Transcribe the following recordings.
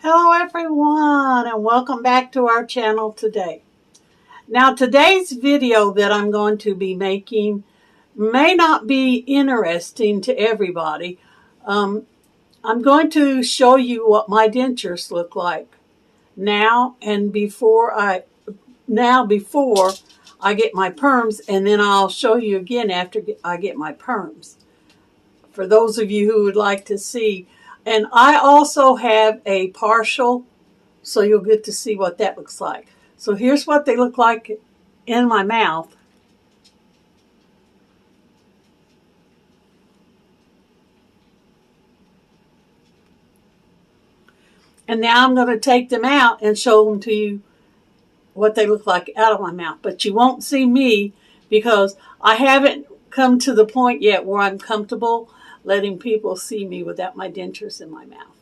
Hello everyone and welcome back to our channel today. Now today's video that I'm going to be making may not be interesting to everybody. I'm going to show you what my dentures look like now and before I get my perms, and then I'll show you again after I get my perms. For those of you who would like to see. And I also have a partial, so you'll get to see what that looks like. So here's what they look like in my mouth. And now I'm going to take them out and show them to you what they look like out of my mouth. But you won't see me because I haven't come to the point yet where I'm comfortable letting people see me without my dentures in my mouth.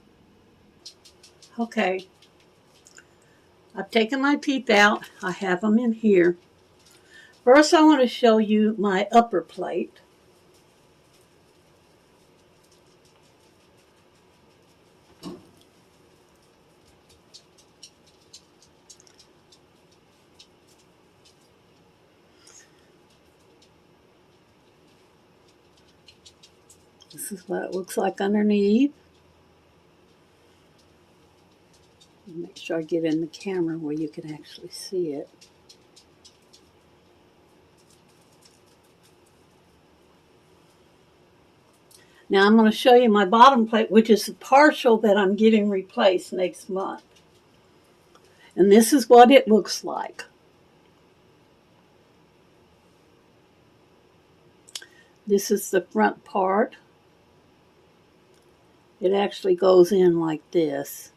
Okay. I've taken my teeth out. I have them in here. First, I want to show you my upper plate. This is what it looks like underneath. Make sure I get in the camera where you can actually see it. Now I'm going to show you my bottom plate, which is the partial that I'm getting replaced next month. And this is what it looks like. This is the front part. It actually goes in like this.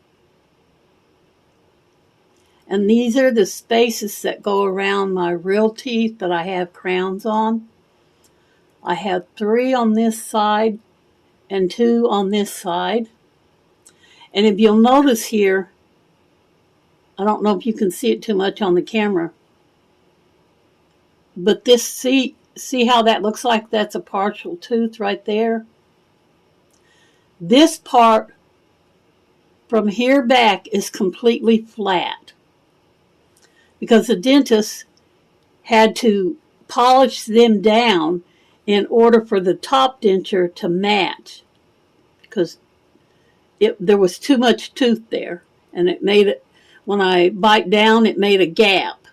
And these are the spaces that go around my real teeth that I have crowns on. I have 3 on this side and 2 on this side. And if you'll notice here, I don't know if you can see it too much on the camera, but this, see how that looks like that's a partial tooth right there? This part from here back is completely flat because the dentist had to polish them down in order for the top denture to match, because there was too much tooth there, and it made it, when I bite down, it made a gap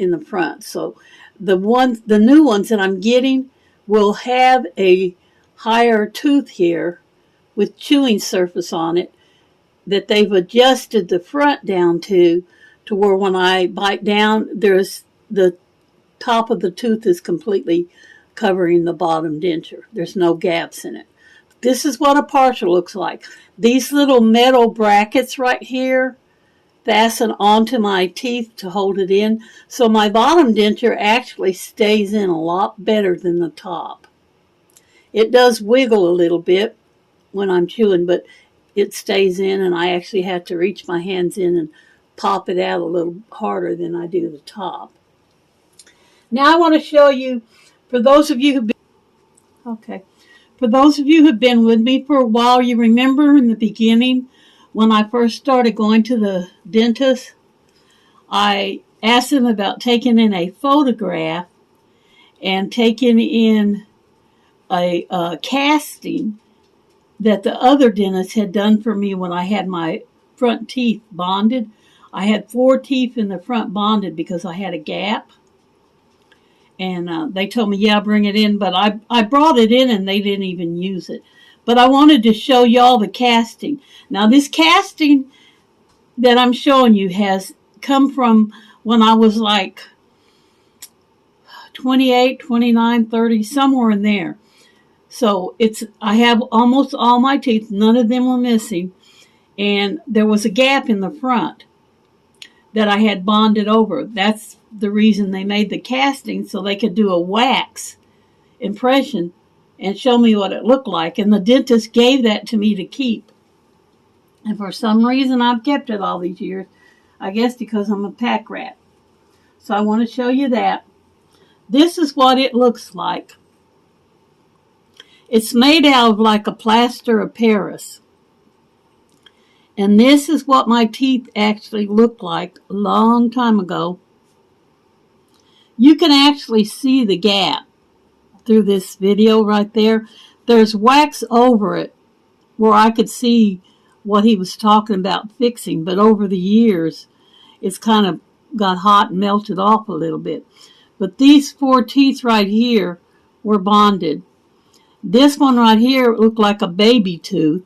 in the front. So the new ones that I'm getting will have a higher tooth here with chewing surface on it that they've adjusted the front down to where when I bite down, there's the top of the tooth is completely covering the bottom denture. There's no gaps in it. This is what a partial looks like. These little metal brackets right here fasten onto my teeth to hold it in. So my bottom denture actually stays in a lot better than the top. It does wiggle a little bit when I'm chewing, but it stays in, and I actually have to reach my hands in and pop it out a little harder than I do the top. Now I want to show you, for those of you who've been with me for a while, you remember in the beginning when I first started going to the dentist, I asked them about taking in a photograph and taking in a casting that the other dentist had done for me when I had my front teeth bonded. I had 4 teeth in the front bonded because I had a gap. And they told me, yeah, bring it in. But I brought it in and they didn't even use it. But I wanted to show y'all the casting. Now, this casting that I'm showing you has come from when I was like 28, 29, 30, somewhere in there. So I have almost all my teeth. None of them were missing. And there was a gap in the front that I had bonded over. That's the reason they made the casting, so they could do a wax impression and show me what it looked like. And the dentist gave that to me to keep. And for some reason, I've kept it all these years. I guess because I'm a pack rat. So I want to show you that. This is what it looks like. It's made out of like a plaster of Paris. And this is what my teeth actually looked like a long time ago. You can actually see the gap through this video right there. There's wax over it where I could see what he was talking about fixing, but over the years it's kind of got hot and melted off a little bit. But these 4 teeth right here were bonded. This one right here looked like a baby tooth,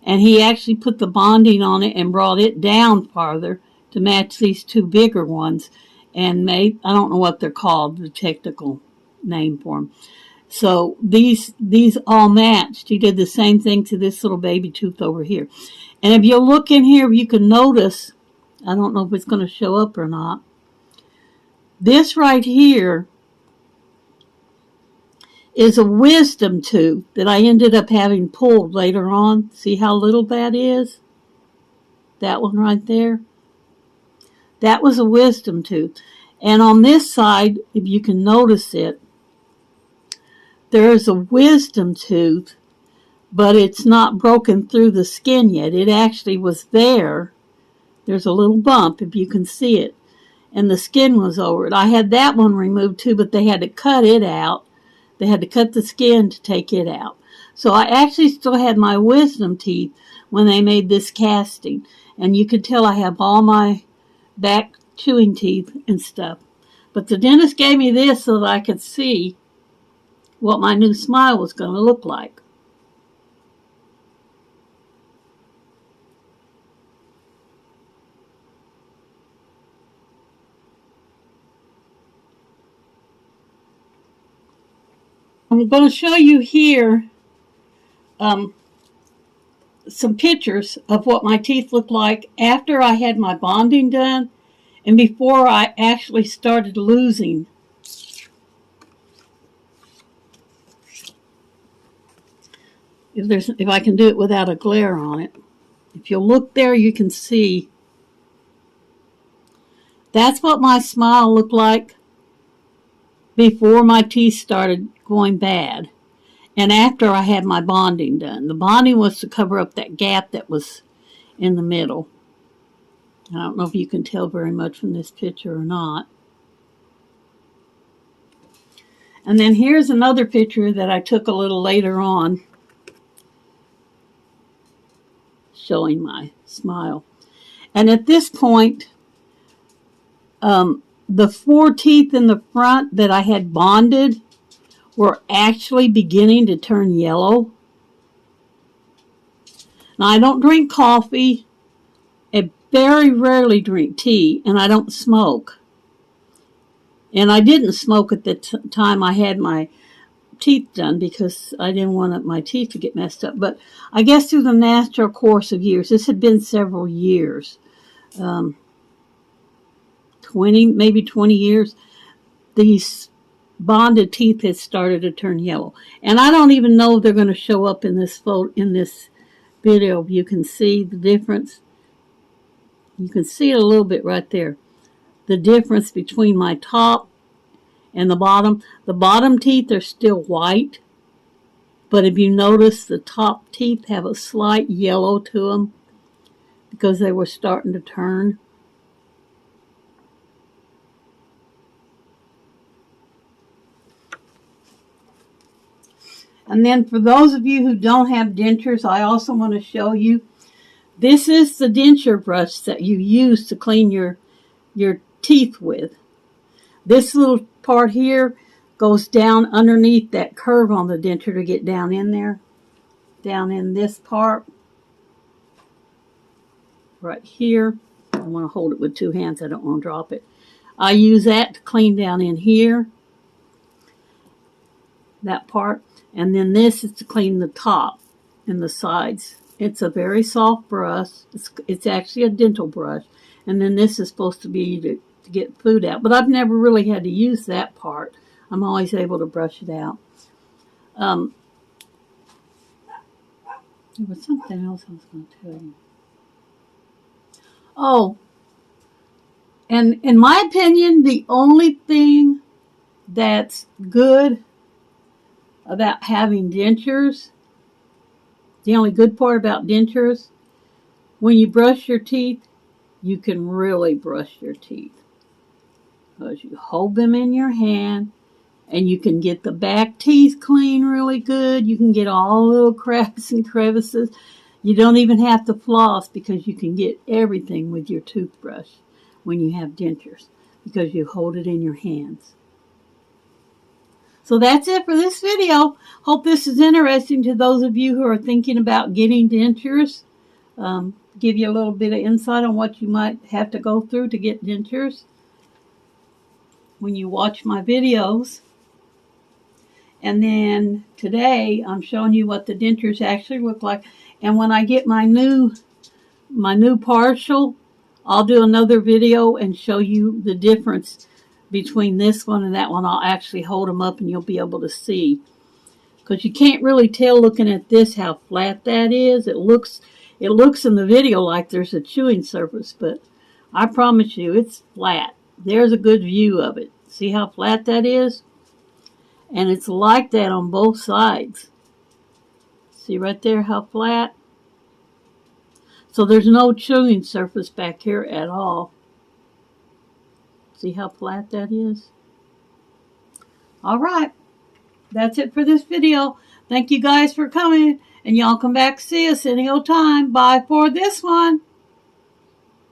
and he actually put the bonding on it and brought it down farther to match these 2 bigger ones, and made, I don't know what they're called, the technical name for them. So these all matched. He did the same thing to this little baby tooth over here. And if you look in here, you can notice, I don't know if it's going to show up or not, this right here is a wisdom tooth that I ended up having pulled later on. See how little that is? That one right there. That was a wisdom tooth. And on this side, if you can notice it, there is a wisdom tooth, but it's not broken through the skin yet. It actually was there. There's a little bump, if you can see it. And the skin was over it. I had that one removed too, but they had to cut it out. They had to cut the skin to take it out. So I actually still had my wisdom teeth when they made this casting. And you could tell I have all my back chewing teeth and stuff. But the dentist gave me this so that I could see what my new smile was going to look like. I'm going to show you here some pictures of what my teeth looked like after I had my bonding done and before I actually started losing. If I can do it without a glare on it. If you look there, you can see that's what my smile looked like before my teeth started going bad and after I had my bonding done. The bonding was to cover up that gap that was in the middle. I don't know if you can tell very much from this picture or not. And then here's another picture that I took a little later on showing my smile. And at this point, the 4 teeth in the front that I had bonded were actually beginning to turn yellow. Now, I don't drink coffee. I very rarely drink tea, and I don't smoke. And I didn't smoke at the time I had my teeth done because I didn't want my teeth to get messed up. But I guess through the natural course of years, this had been several years, 20 years, these bonded teeth had started to turn yellow. And I don't even know if they're going to show up in this video. You can see the difference. You can see it a little bit right there. The difference between my top and the bottom. The bottom teeth are still white, but if you notice, the top teeth have a slight yellow to them because they were starting to turn. And then for those of you who don't have dentures, I also want to show you, this is the denture brush that you use to clean your teeth with. This little part here goes down underneath that curve on the denture to get down in there. Down in this part. Right here. I want to hold it with 2 hands. I don't want to drop it. I use that to clean down in here. That part. And then this is to clean the top and the sides. It's a very soft brush. It's actually a dental brush. And then this is supposed to be to get food out. But I've never really had to use that part. I'm always able to brush it out. There was something else I was going to tell you. Oh, and in my opinion, the only thing that's good about having dentures The only good part about dentures, when you brush your teeth, you can really brush your teeth. Because you hold them in your hand, and you can get the back teeth clean really good. You can get all the little cracks and crevices. You don't even have to floss because you can get everything with your toothbrush when you have dentures because you hold it in your hands. So that's it for this video. Hope this is interesting to those of you who are thinking about getting dentures. Give you a little bit of insight on what you might have to go through to get dentures when you watch my videos. And then today I'm showing you what the dentures actually look like. And when I get my new partial, I'll do another video and show you the difference between this one and that one. I'll actually hold them up and you'll be able to see. Because you can't really tell looking at this how flat that is. It looks in the video like there's a chewing surface, but I promise you it's flat. There's a good view of it. See how flat that is? And it's like that on both sides. See right there how flat? So there's no chewing surface back here at all. See how flat that is? Alright, that's it for this video. Thank you guys for coming, and y'all come back to see us any old time. Bye for this one.